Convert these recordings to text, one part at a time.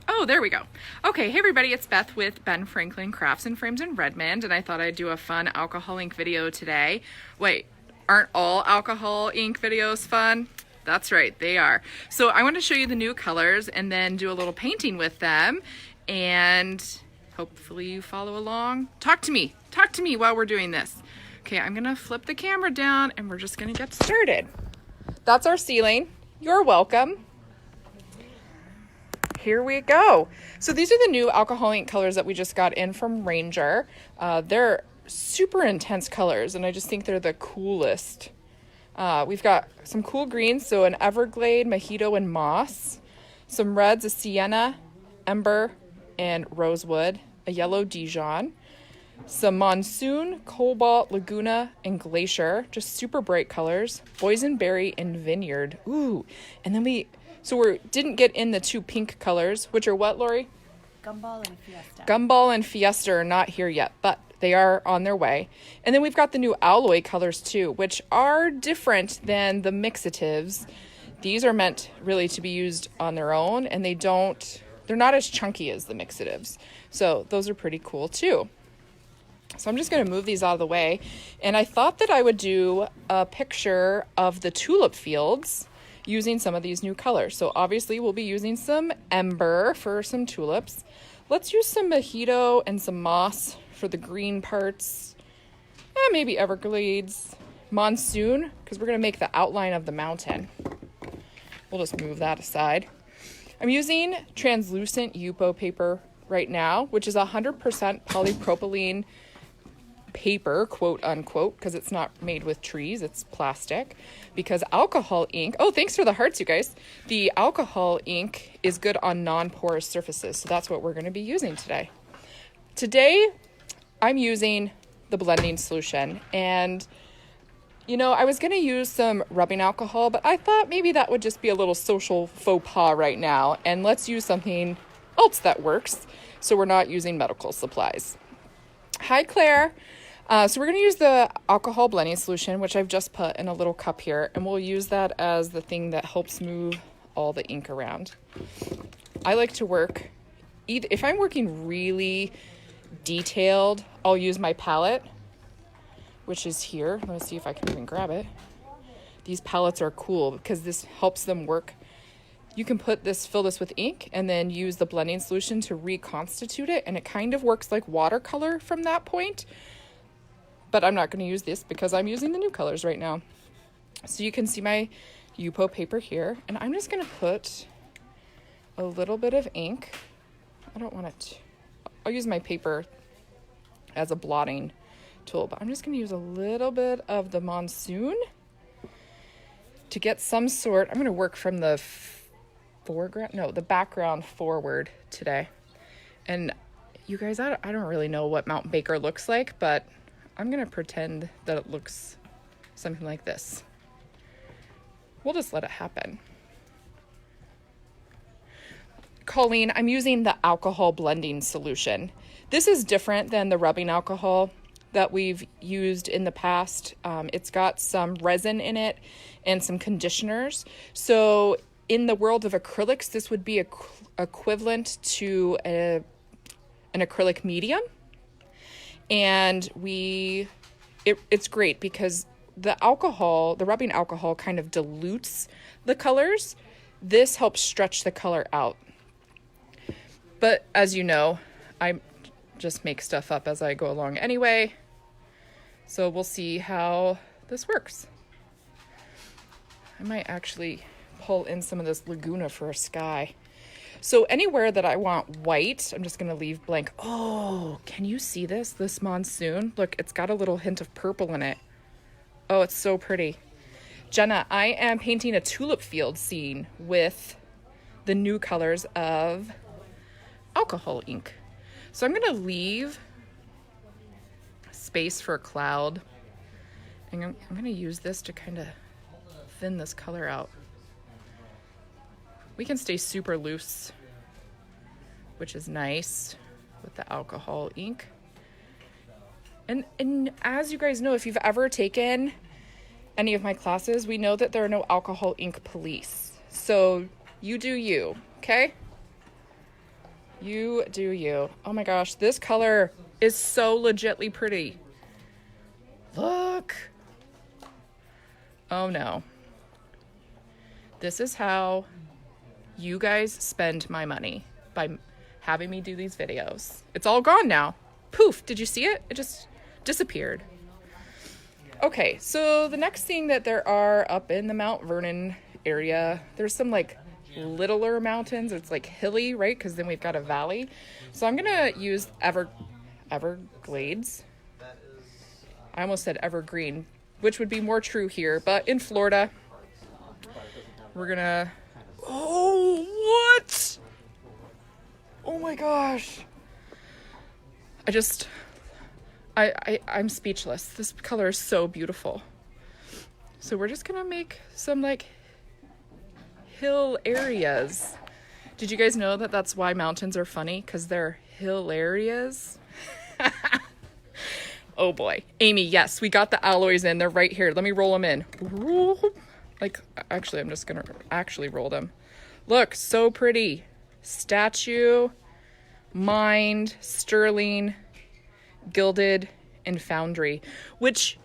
Oh, there we go. Okay, hey everybody, it's Beth with Ben Franklin Crafts and Frames in Redmond, and I thought I'd do a fun alcohol ink video today. Wait, aren't all alcohol ink videos fun? That's right, they are. So I want to show you the new colors and then do a little painting with them, and hopefully you follow along. Talk to me while we're doing this. Okay, I'm gonna flip the camera down and we're just gonna get started. That's our ceiling. You're welcome. Here we go. So these are the new alcohol ink colors that we just got in from Ranger. They're super intense colors, and I just think they're the coolest. We've got some cool greens, so an Everglade, Mojito, and Moss. Some reds, a Sienna, Ember, and Rosewood. A yellow Dijon. Some Monsoon, Cobalt, Laguna, and Glacier. Just super bright colors. Boysenberry and Vineyard. Ooh, and then so we didn't get in the two pink colors, which are what, Lori? Gumball and Fiesta. Gumball and Fiesta are not here yet, but they are on their way. And then we've got the new alloy colors too, which are different than the mixatives. These are meant really to be used on their own, and they're not as chunky as the mixatives. So those are pretty cool too. So I'm just going to move these out of the way. And I thought that I would do a picture of the tulip fields using some of these new colors. So obviously we'll be using some Ember for some tulips. Let's use some Mojito and some Moss for the green parts. Maybe Everglades. Monsoon, because we're going to make the outline of the mountain. We'll just move that aside. I'm using translucent Yupo paper right now, which is 100% polypropylene paper, quote unquote, because it's not made with trees, it's plastic. Because alcohol ink, oh, thanks for the hearts, you guys. The alcohol ink is good on non-porous surfaces, so that's what we're going to be using today. Today, I'm using the blending solution, and I was going to use some rubbing alcohol, but I thought maybe that would just be a little social faux pas right now, and let's use something else that works, so we're not using medical supplies. Hi, Claire. So we're going to use the alcohol blending solution, which I've just put in a little cup here, and we'll use that as the thing that helps move all the ink around. I like to work, if I'm working really detailed, I'll use my palette, which is here. Let me see if I can even grab it. These palettes are cool because this helps them work. You can fill this with ink and then use the blending solution to reconstitute it, and it kind of works like watercolor from that point. But I'm not going to use this because I'm using the new colors right now. So you can see my Yupo paper here, and I'm just going to put a little bit of ink. I don't want it. I'll use my paper as a blotting tool, but I'm just going to use a little bit of the Monsoon to get some sort. I'm going to work from the background forward today. And you guys, I don't really know what Mount Baker looks like, but I'm going to pretend that it looks something like this. We'll just let it happen. Colleen, I'm using the alcohol blending solution. This is different than the rubbing alcohol that we've used in the past. It's got some resin in it and some conditioners. So in the world of acrylics, this would be equivalent to an acrylic medium. And it's great because the rubbing alcohol kind of dilutes the colors. This helps stretch the color out. But as you know, I just make stuff up as I go along anyway. So we'll see how this works. I might actually pull in some of this Laguna for a sky. So anywhere that I want white, I'm just going to leave blank. Oh, can you see this? This Monsoon? Look, it's got a little hint of purple in it. Oh, it's so pretty. Jenna, I am painting a tulip field scene with the new colors of alcohol ink. So I'm going to leave space for a cloud. And I'm going to use this to kind of thin this color out. We can stay super loose, which is nice with the alcohol ink. And as you guys know, if you've ever taken any of my classes, we know that there are no alcohol ink police. So you do you, okay? You do you. Oh my gosh, this color is so legitly pretty. Look. Oh no. This is how you guys spend my money, by having me do these videos. It's all gone now. Poof, did you see it? It just disappeared. Okay, so the next thing that there are up in the Mount Vernon area, there's some like littler mountains. It's like hilly, right? Because then we've got a valley. So I'm gonna use Everglades. I almost said evergreen, which would be more true here, but in Florida, we're gonna... Oh, what? Oh my gosh. I'm speechless. This color is so beautiful. So we're just gonna make some like hill areas. Did you guys know that that's why mountains are funny? Because they're hill areas? Oh boy. Amy, yes, we got the alloys in. They're right here. Let me roll them in. Like, actually, I'm just gonna actually roll them. Look, so pretty. Statue, Mind, Sterling, Gilded, and Foundry, which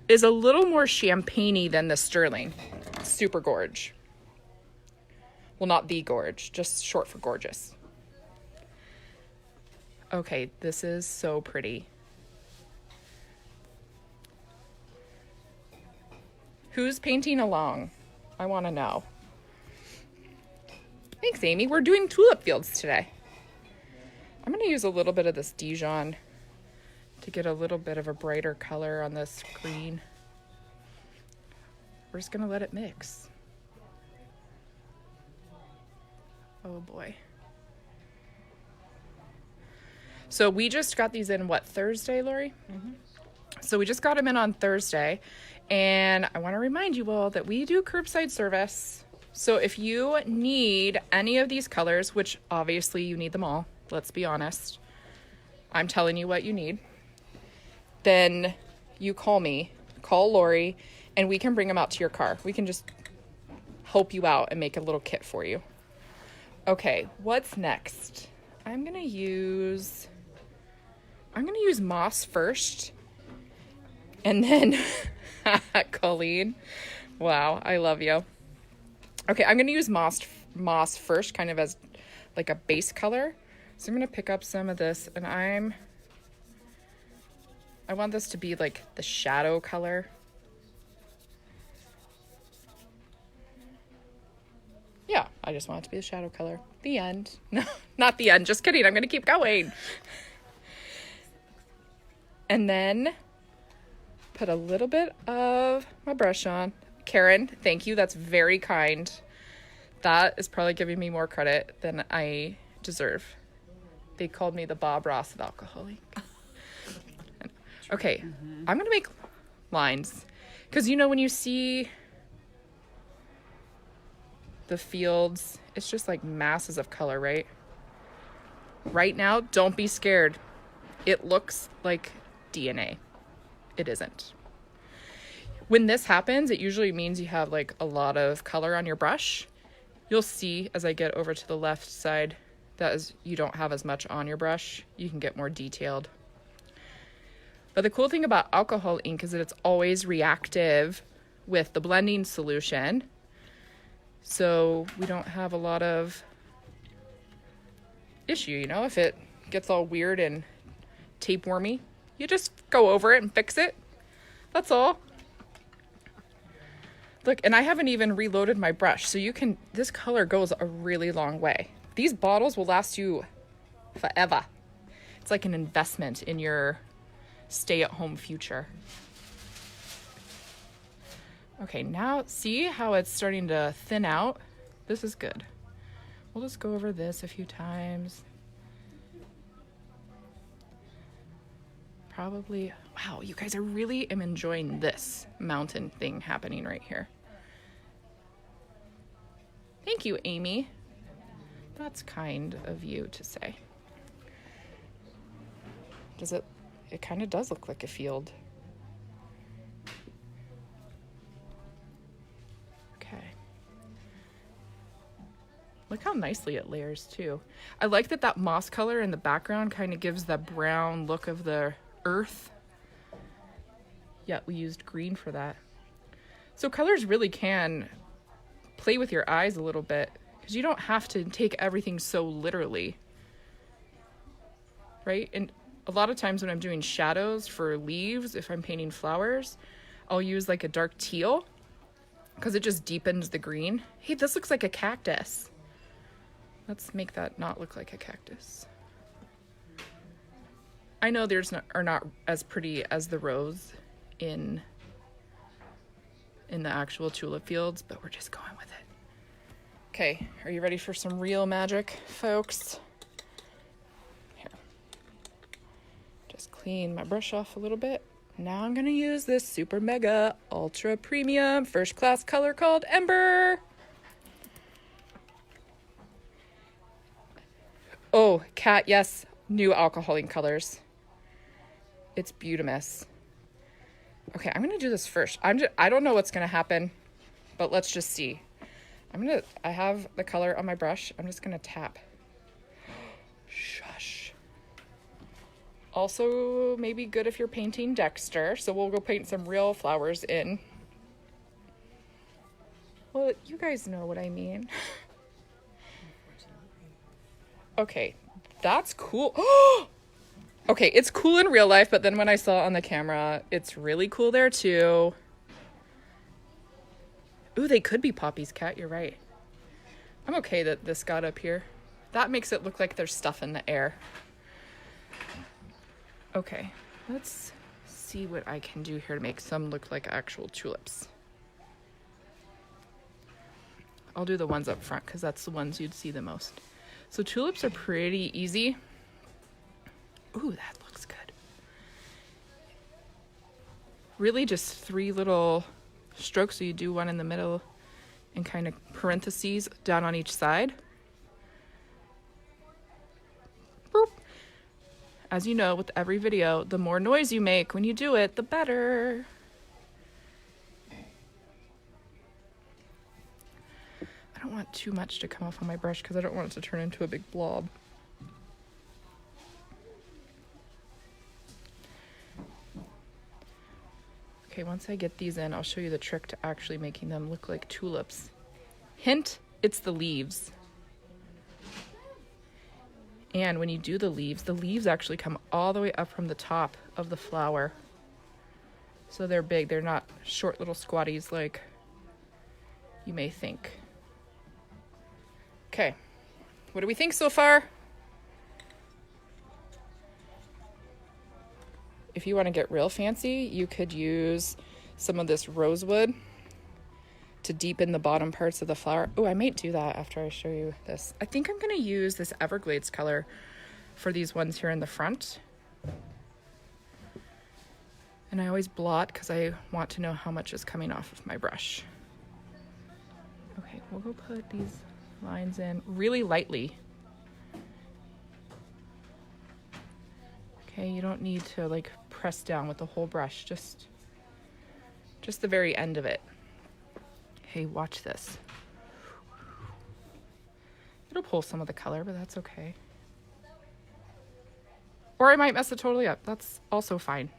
is a little more champagne-y than the Sterling. Super gorge. Well, not the gorge, just short for gorgeous. Okay, this is so pretty. Who's painting along? I want to know. Thanks, Amy. We're doing tulip fields today. I'm going to use a little bit of this Dijon to get a little bit of a brighter color on this green. We're just going to let it mix. Oh boy. So we just got these in, what, Thursday, Lori? Mm-hmm. So we just got them in on Thursday, and I want to remind you all that we do curbside service. So if you need any of these colors, which obviously you need them all, let's be honest, I'm telling you what you need, then you call me, call Lori, and we can bring them out to your car. We can just help you out and make a little kit for you. Okay, what's next? I'm gonna use moss first, and then Colleen, wow, I love you. Okay, I'm gonna use moss first, kind of as like a base color. So I'm gonna pick up some of this, and I want this to be like the shadow color. Yeah, I just want it to be the shadow color. The end. No, not the end. Just kidding. I'm going to keep going. And then put a little bit of my brush on. Karen, thank you. That's very kind. That is probably giving me more credit than I deserve. They called me the Bob Ross of alcoholic. Okay, I'm going to make lines. Because, you know, when you see the fields, it's just like masses of color, right? Right now, don't be scared. It looks like DNA. It isn't. When this happens, it usually means you have like a lot of color on your brush. You'll see as I get over to the left side that is, you don't have as much on your brush. You can get more detailed. But the cool thing about alcohol ink is that it's always reactive with the blending solution. So we don't have a lot of issue, you know, if it gets all weird and tapewormy, you just go over it and fix it. That's all. Look, and I haven't even reloaded my brush, so this color goes a really long way. These bottles will last you forever. It's like an investment in your stay-at-home future. Okay, now see how it's starting to thin out? This is good. We'll just go over this a few times. Probably, wow, you guys, I really am enjoying this mountain thing happening right here. Thank you, Amy. That's kind of you to say. It kind of does look like a field. Look how nicely it layers too. I like that moss color in the background kind of gives the brown look of the earth. Yeah, we used green for that. So colors really can play with your eyes a little bit because you don't have to take everything so literally, right? And a lot of times when I'm doing shadows for leaves, if I'm painting flowers, I'll use like a dark teal because it just deepens the green. Hey, this looks like a cactus. Let's make that not look like a cactus. I know theirs are not as pretty as the rose in the actual tulip fields, but we're just going with it. Okay, are you ready for some real magic, folks? Here. Just clean my brush off a little bit. Now I'm gonna use this super mega ultra premium first class color called Ember. Oh, Cat, yes, new alcoholing colors. It's Beautimus. Okay, I'm gonna do this first. I don't know what's gonna happen, but let's just see. I have the color on my brush. I'm just gonna tap. Shush. Also, maybe good if you're painting Dexter. So we'll go paint some real flowers in. Well, you guys know what I mean. Okay, that's cool. Okay, it's cool in real life, but then when I saw it on the camera, it's really cool there too. Ooh, they could be poppies, Cat, you're right. I'm okay that this got up here. That makes it look like there's stuff in the air. Okay, let's see what I can do here to make some look like actual tulips. I'll do the ones up front because that's the ones you'd see the most. So tulips are pretty easy. Ooh, that looks good. Really just 3 little strokes. So you do one in the middle and kind of parentheses down on each side. Boop. As you know, with every video, the more noise you make when you do it, the better. I don't want too much to come off on my brush because I don't want it to turn into a big blob. Okay, once I get these in, I'll show you the trick to actually making them look like tulips. Hint, it's the leaves. And when you do the leaves actually come all the way up from the top of the flower. So they're big, they're not short little squatties like you may think. Okay, what do we think so far? If you want to get real fancy, you could use some of this rosewood to deepen the bottom parts of the flower. Oh, I might do that after I show you this. I think I'm going to use this Everglades color for these ones here in the front. And I always blot because I want to know how much is coming off of my brush. Okay, we'll go put these lines in really lightly. Okay, you don't need to like press down with the whole brush, just the very end of it. Okay, watch this. It'll pull some of the color, but that's okay. Or I might mess it totally up. That's also fine.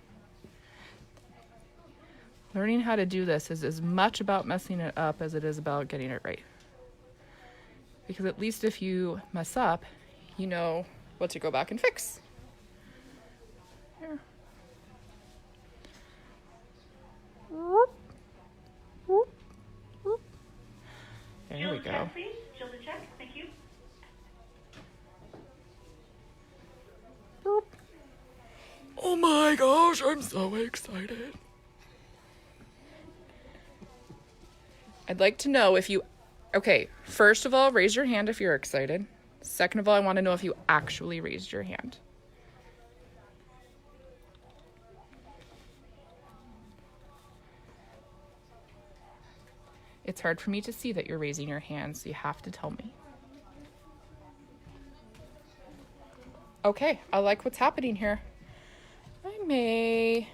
Learning how to do this is as much about messing it up as it is about getting it right. Because at least if you mess up, you know what to go back and fix. Here. Whoop. Whoop. Whoop. There we go. Check, please. Shoulder check. Thank you. Boop. Oh my gosh, I'm so excited. I'd like to know if you... Okay, first of all, raise your hand if you're excited. Second of all, I want to know if you actually raised your hand. It's hard for me to see that you're raising your hand, so you have to tell me. Okay, I like what's happening here. I may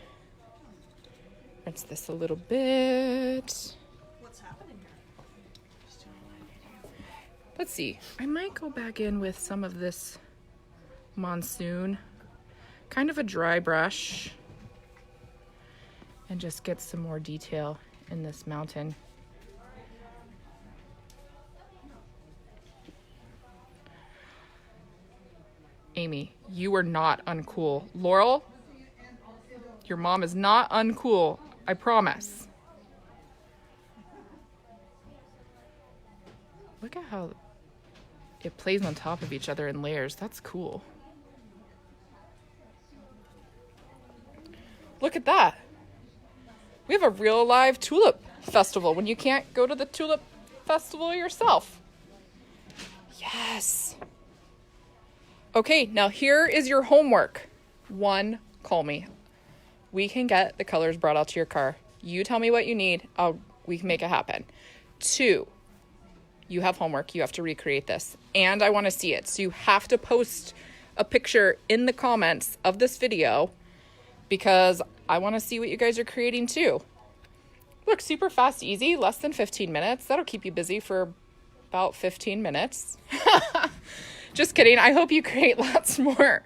rinse this a little bit. What's happening here? Let's see. I might go back in with some of this monsoon, kind of a dry brush, and just get some more detail in this mountain. Amy, you are not uncool. Laurel, your mom is not uncool. I promise. Look at how it plays on top of each other in layers. That's cool. Look at that. We have a real live tulip festival when you can't go to the tulip festival yourself. Yes. Okay, now here is your homework. 1, call me. We can get the colors brought out to your car. You tell me what you need. We can make it happen. 2, you have homework. You have to recreate this. And I want to see it. So you have to post a picture in the comments of this video because I want to see what you guys are creating too. Look, super fast, easy, less than 15 minutes. That'll keep you busy for about 15 minutes. Just kidding. I hope you create lots more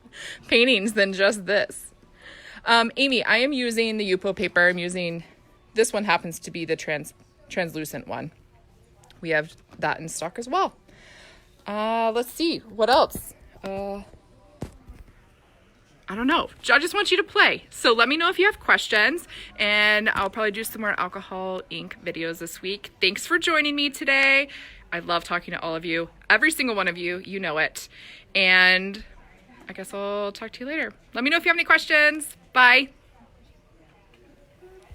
paintings than just this. Amy, I am using the Yupo paper. This one happens to be the translucent one. We have that in stock as well. Let's see. What else? I don't know. I just want you to play. So let me know if you have questions, and I'll probably do some more alcohol ink videos this week. Thanks for joining me today. I love talking to all of you. Every single one of you, you know it. And I guess I'll talk to you later. Let me know if you have any questions. Bye.